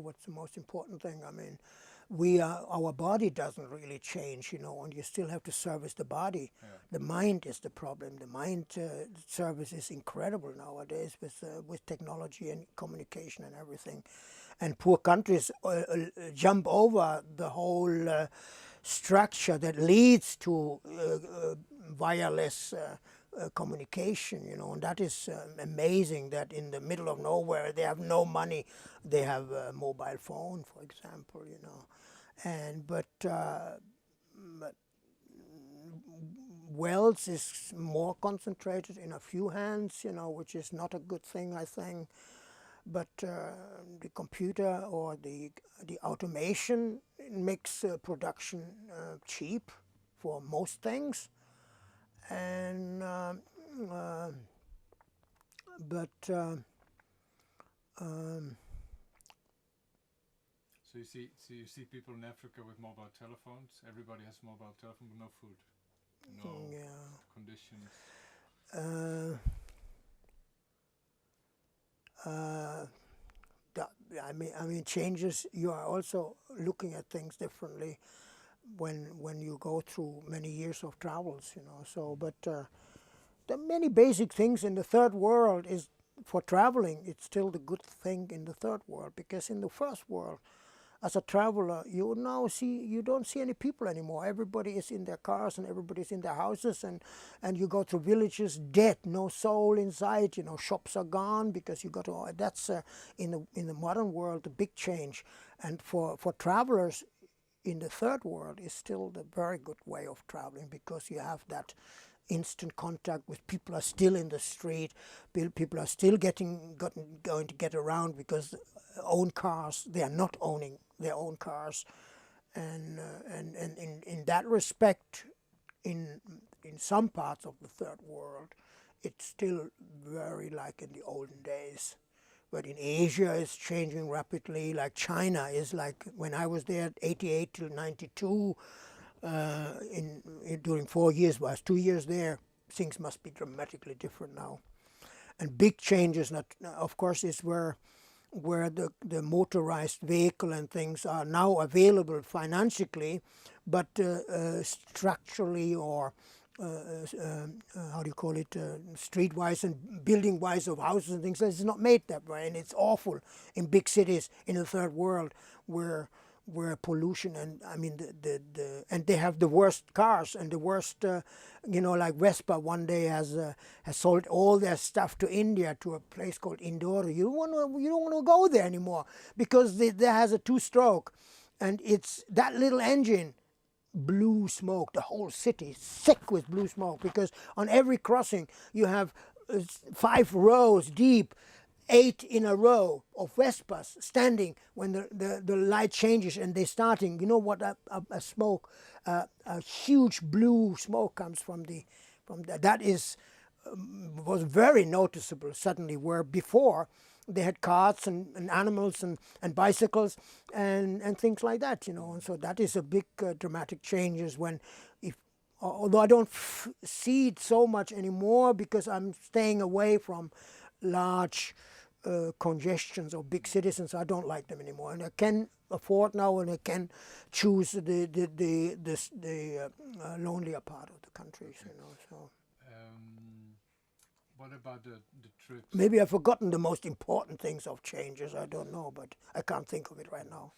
what's the most important thing? I mean, our body doesn't really change, and you still have to service the body. Yeah. The mind is the problem. The mind service is incredible nowadays with technology and communication and everything. And poor countries jump over the whole structure that leads to wireless communication, and that is amazing that in the middle of nowhere they have no money, they have a mobile phone, for example, but wealth is more concentrated in a few hands, which is not a good thing, I think. But the computer or the automation makes production cheap for most things, and but So you see people in Africa with mobile telephones. Everybody has mobile telephone with no food, no yeah. conditions. I mean, changes. You are also looking at things differently when you go through many years of travels, So, but there are many basic things in the third world. Is for traveling, it's still the good thing in the third world, because in the first world, as a traveler, you don't see any people anymore. Everybody is in their cars and everybody's in their houses, and you go through villages dead, no soul inside. Shops are gone because you got to. That's in the modern world the big change, and for travelers in the third world is still the very good way of traveling, because you have that instant contact with people are still in the street, people are still going to get around because own cars, they are not owning their own cars, and in that respect, in some parts of the third world, it's still very like in the olden days. But in Asia, it's changing rapidly. Like China is like, when I was there, 88 till 92, during 4 years, was 2 years there, things must be dramatically different now. And big changes, of course, is where the motorized vehicle and things are now available financially, but structurally or how do you call it, street-wise and building-wise of houses and things, it's not made that way, and it's awful in big cities in the third world where pollution, and I mean and they have the worst cars and the worst, like Vespa one day has sold all their stuff to India, to a place called Indore. You don't want to go there anymore, because there has a two-stroke, and it's that little engine. Blue smoke, the whole city is sick with blue smoke, because on every crossing you have 5 rows deep, 8 in a row of Vespas standing when the light changes and they're starting. You know what a smoke, a huge blue smoke comes from that is was very noticeable suddenly, where before they had carts and animals and bicycles and things like that, and so that is a big dramatic changes although I don't see it so much anymore, because I'm staying away from large congestions of big cities, and so I don't like them anymore, and I can afford now, and I can choose the lonelier part of the countries, so. What about the trips? Maybe I've forgotten the most important things of changes. I don't know, but I can't think of it right now.